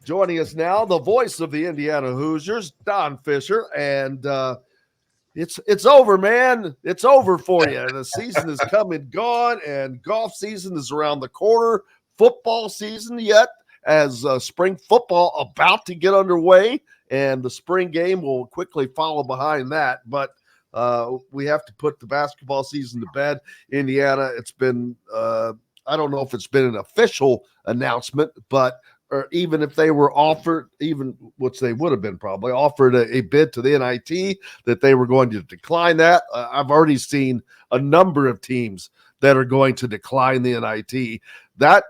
Joining us now, the voice of the Indiana Hoosiers, Don Fischer, and it's over, man. It's over for you. The season is come and gone, and golf season is around the corner. Football season yet, as spring football about to get underway, and the spring game will quickly follow behind that. But we have to put the basketball season to bed. Indiana, it's been I don't know if it's been an official announcement, but or even if they were offered, even which they would have been probably offered a bid to the NIT, that they were going to decline that. I've already seen a number of teams that are going to decline the NIT. That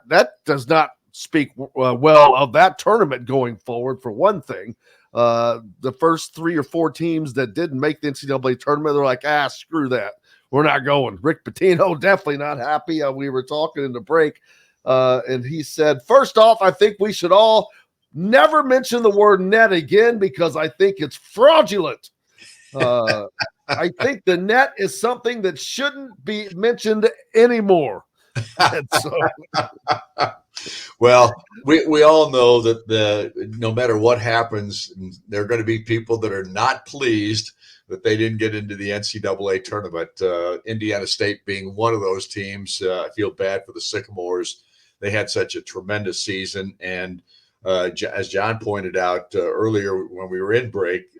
does not speak well of that tournament going forward, for one thing. The first 3 or 4 teams that didn't make the NCAA tournament, they're like, screw that. We're not going. Rick Pitino definitely not happy. We were talking in the break. And he said, first off, I think we should all never mention the word net again because I think it's fraudulent. I think the net is something that shouldn't be mentioned anymore. Well, we all know that no matter what happens, there are going to be people that are not pleased that they didn't get into the NCAA tournament. Indiana State being one of those teams. I feel bad for the Sycamores. They had such a tremendous season. And as John pointed out earlier when we were in break,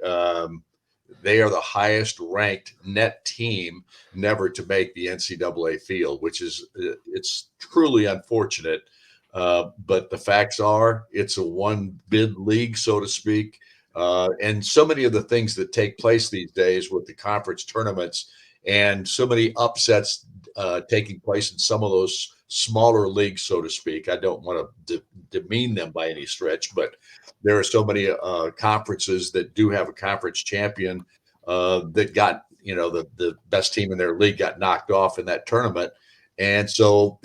they are the highest ranked net team never to make the NCAA field, which is it's truly unfortunate. But the facts are it's a one bid league, so to speak. And so many of the things that take place these days with the conference tournaments and so many upsets taking place in some of those smaller leagues, so to speak. I don't want to demean them by any stretch, but there are so many conferences that do have a conference champion that got, the best team in their league got knocked off in that tournament. And so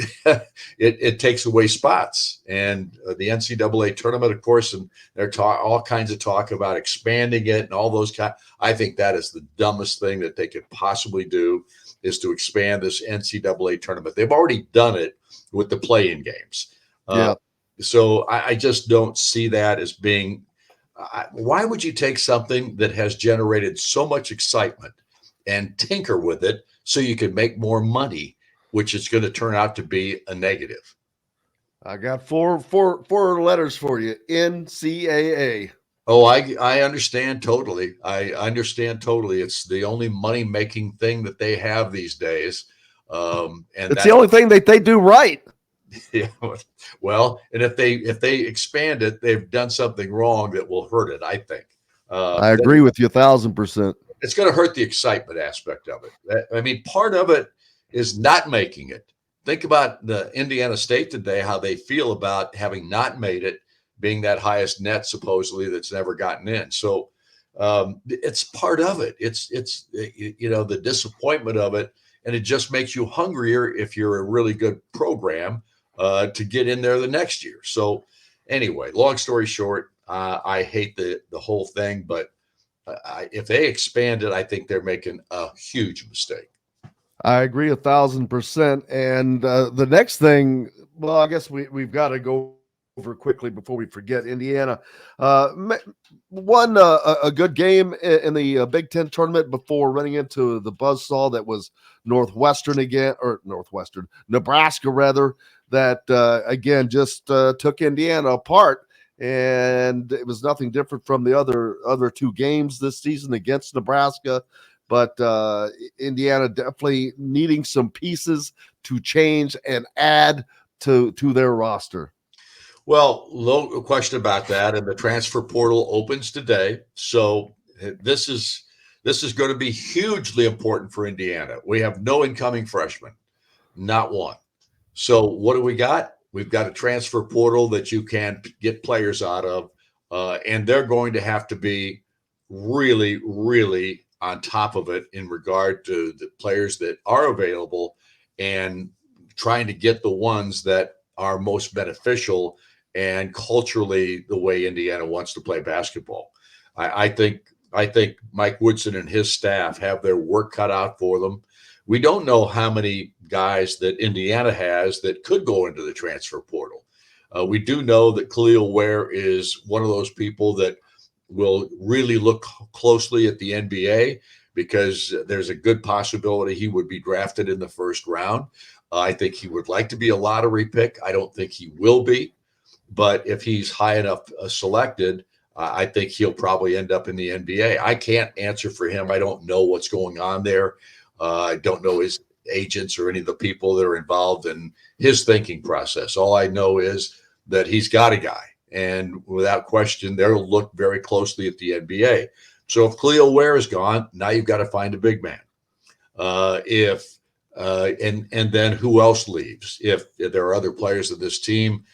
it takes away spots. And the NCAA tournament, of course, and there's all kinds of talk about expanding it and all those kinds. I think that is the dumbest thing that they could possibly do, is to expand this NCAA tournament. They've already done it with the play-in games. So I just don't see that as being why would you take something that has generated so much excitement and tinker with it so you can make more money, which is going to turn out to be a negative? I got four letters for you. NCAA. Oh, I understand totally. I understand totally. It's the only money-making thing that they have these days. And it's the only thing that they do right. Yeah. Well, and if they expand it, they've done something wrong that will hurt it, I think. I agree with you 1,000%. It's going to hurt the excitement aspect of it. I mean, part of it is not making it. Think about the Indiana State today, how they feel about having not made it, being that highest net supposedly that's never gotten in. So it's part of it. It's the disappointment of it, and it just makes you hungrier if you're a really good program to get in there the next year. So anyway, long story short, I hate the whole thing, but if they expand it, I think they're making a huge mistake. I agree 1,000%. And the next thing, well, I guess we've got to go over quickly before we forget. Indiana won a good game in the Big Ten tournament before running into the buzzsaw that was Nebraska rather, that again just took Indiana apart. And it was nothing different from the other 2 games this season against Nebraska. But Indiana definitely needing some pieces to change and add to their roster. Well, no question about that. And the transfer portal opens today. So this is going to be hugely important for Indiana. We have no incoming freshmen, not one. So what do we got? We've got a transfer portal that you can get players out of, and they're going to have to be really, really on top of it in regard to the players that are available and trying to get the ones that are most beneficial and culturally the way Indiana wants to play basketball. I think Mike Woodson and his staff have their work cut out for them. We don't know how many guys that Indiana has that could go into the transfer portal. We do know that Khalil Ware is one of those people that will really look closely at the NBA because there's a good possibility he would be drafted in the first round. I think he would like to be a lottery pick. I don't think he will be, but if he's high enough selected, I think he'll probably end up in the NBA. I can't answer for him. I don't know what's going on there. I don't know his agents or any of the people that are involved in his thinking process. All I know is that he's got a guy. And without question, they'll look very closely at the NBA. So if Khalil Ware is gone, now you've got to find a big man. And then who else leaves? If there are other players of this team,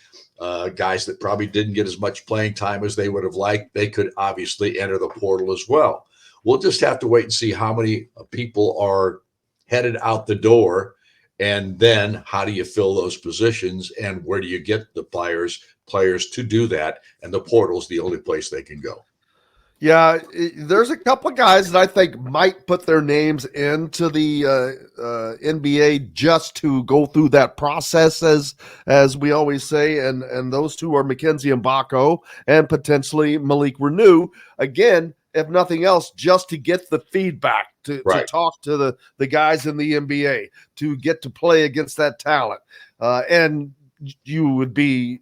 guys that probably didn't get as much playing time as they would have liked, they could obviously enter the portal as well. We'll just have to wait and see how many people are headed out the door. And then how do you fill those positions and where do you get the players to do that? And the portal is the only place they can go. Yeah, there's a couple of guys that I think might put their names into the NBA just to go through that process, as we always say, and those two are Mackenzie Mbako and potentially Malik Renew. Again, if nothing else, just to get the feedback, to talk to the guys in the NBA, to get to play against that talent. And you would be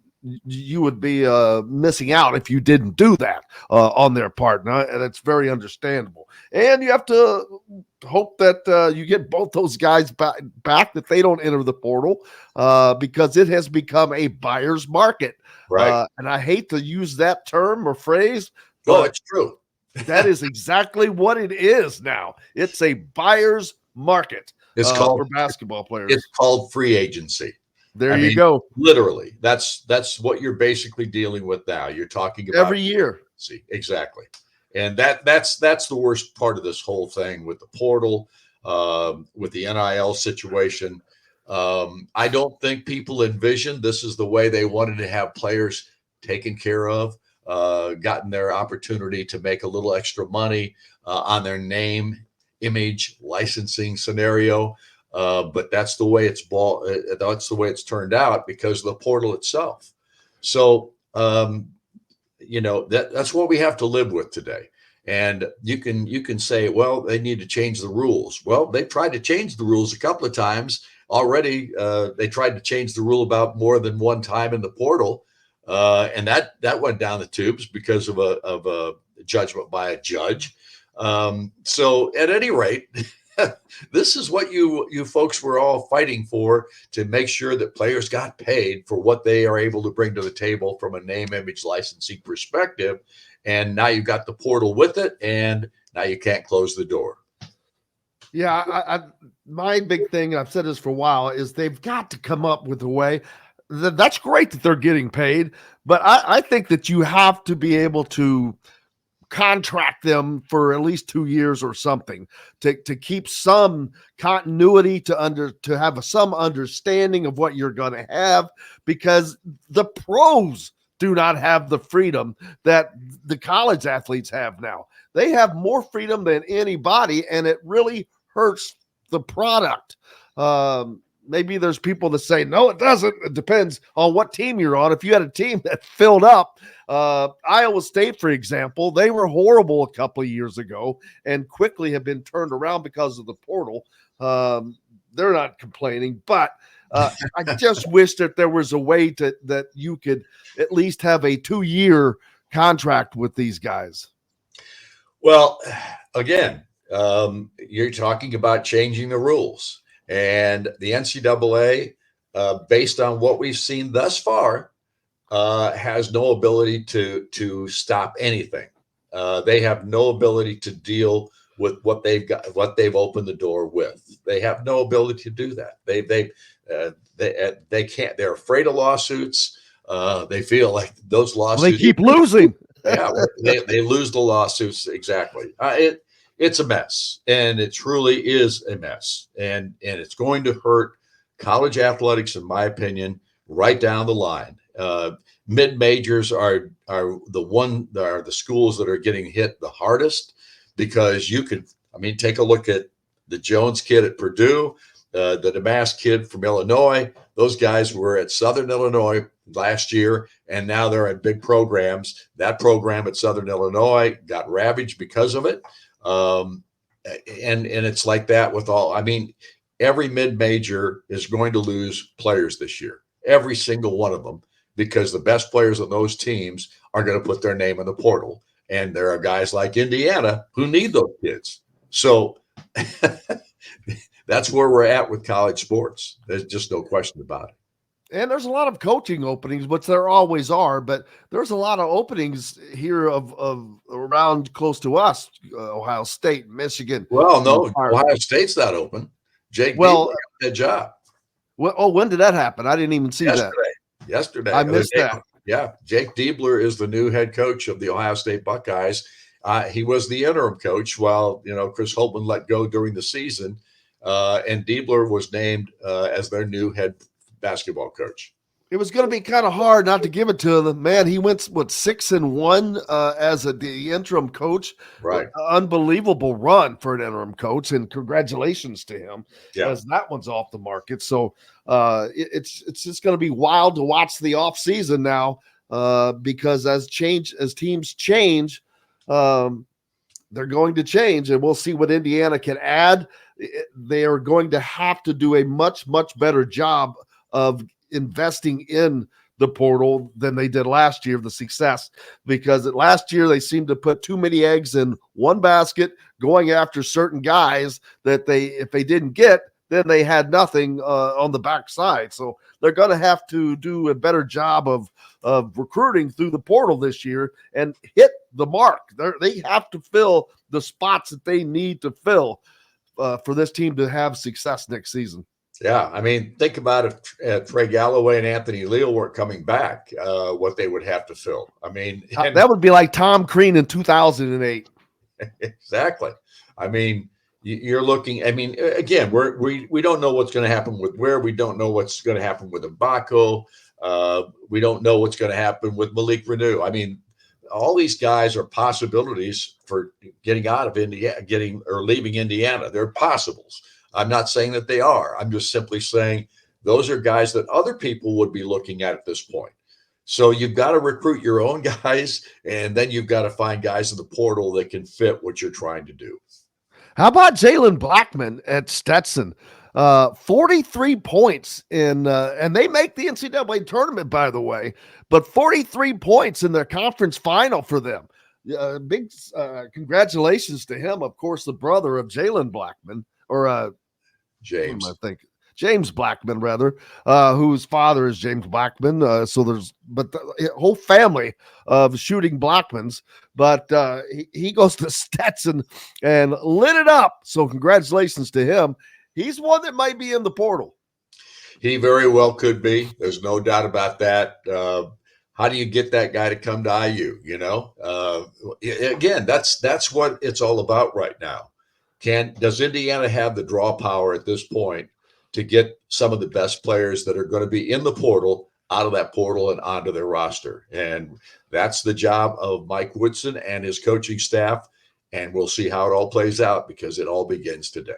missing out if you didn't do that on their part. And it's very understandable. And you have to hope that you get both those guys back, that they don't enter the portal because it has become a buyer's market. Right. And I hate to use that term or phrase. Oh, it's true. That is exactly what it is now. It's a buyer's market for basketball players. It's called free agency. There you go. Literally, that's what you're basically dealing with now. You're talking about every year. See, exactly. And that's the worst part of this whole thing with the portal, with the NIL situation. I don't think people envisioned this is the way they wanted to have players taken care of, gotten their opportunity to make a little extra money on their name, image, licensing scenario. But that's the way that's the way it's turned out because of the portal itself. So, that's what we have to live with today. And you can say, well, they need to change the rules. Well, they tried to change the rules a couple of times already. They tried to change the rule about more than one time in the portal. And that went down the tubes because of a judgment by a judge. So at any rate, this is what you folks were all fighting for, to make sure that players got paid for what they are able to bring to the table from a name, image, licensing perspective. And now you've got the portal with it, and now you can't close the door. Yeah, my big thing, and I've said this for a while, is they've got to come up with a way. That's great that they're getting paid, but I think that you have to be able to contract them for at least 2 years or something to keep some continuity, to have some understanding of what you're going to have, because the pros do not have the freedom that the college athletes have now. They have more freedom than anybody, and it really hurts the product. Maybe there's people that say, no, it doesn't. It depends on what team you're on. If you had a team that filled up, Iowa State, for example, they were horrible a couple of years ago and quickly have been turned around because of the portal. They're not complaining, but I just wish that there was a way that you could at least have a 2-year contract with these guys. Well, again, you're talking about changing the rules. And the NCAA, based on what we've seen thus far, has no ability to stop anything. They have no ability to deal with what they've got, what they've opened the door with. They have no ability to do that. They can't. They're afraid of lawsuits. They feel like those lawsuits. Well, they keep losing. Yeah, they lose the lawsuits. Exactly. It's a mess, and it truly is a mess, and it's going to hurt college athletics, in my opinion, right down the line. Mid majors are the schools that are getting hit the hardest, because take a look at the Jones kid at Purdue, the Damas kid from Illinois. those guys were at Southern Illinois last year, and now they're at big programs. That program at Southern Illinois got ravaged because of it. And it's like that with all. I mean, every mid-major is going to lose players this year, every single one of them, because the best players on those teams are going to put their name in the portal. And there are guys like Indiana who need those kids. So that's where we're at with college sports. There's just no question about it. And there's a lot of coaching openings, which there always are, but there's a lot of openings here of around close to us, Ohio State, Michigan. Well, no, Ohio State's not open. Jake Diebler got that job. Well, when did that happen? I didn't even see that. Yesterday. I missed that. Yeah. Jake Diebler is the new head coach of the Ohio State Buckeyes. He was the interim coach while, Chris Holtmann let go during the season. And Diebler was named as their new head basketball coach. It was going to be kind of hard not to give it to him. Man, he went 6-1 as the interim coach. Right. Unbelievable run for an interim coach, and congratulations to him as that one's off the market. So it's just going to be wild to watch the offseason now because as teams change, they're going to change, and we'll see what Indiana can add. They are going to have to do a much, much better job of investing in the portal than they did last year, the success, because last year they seemed to put too many eggs in one basket, going after certain guys that if they didn't get, then they had nothing on the backside. So they're going to have to do a better job of recruiting through the portal this year and hit the mark. They have to fill the spots that they need to fill for this team to have success next season. Yeah, I mean, think about if Trey Galloway and Anthony Leal weren't coming back, what they would have to fill. I mean, that would be like Tom Crean in 2008. Exactly. I mean, you're looking. I mean, again, we don't know what's going to happen with Ware. We don't know what's going to happen with Mbako. We don't know what's going to happen with Malik Renew. I mean, all these guys are possibilities for getting out of Indiana, leaving Indiana. They're possibles. I'm not saying that they are. I'm just simply saying those are guys that other people would be looking at this point. So you've got to recruit your own guys, and then you've got to find guys in the portal that can fit what you're trying to do. How about Jalen Blackman at Stetson? 43 points and they make the NCAA tournament, by the way, but 43 points in their conference final for them. Big congratulations to him. Of course, the brother of Jalen Blackman, or James, I think James Blackman, rather, whose father is James Blackman. So but the whole family of shooting Blackmans. But he goes to Stetson and lit it up. So congratulations to him. He's one that might be in the portal. He very well could be. There's no doubt about that. How do you get that guy to come to IU? Again, that's what it's all about right now. Does Indiana have the draw power at this point to get some of the best players that are going to be in the portal out of that portal and onto their roster? And that's the job of Mike Woodson and his coaching staff. And we'll see how it all plays out because it all begins today.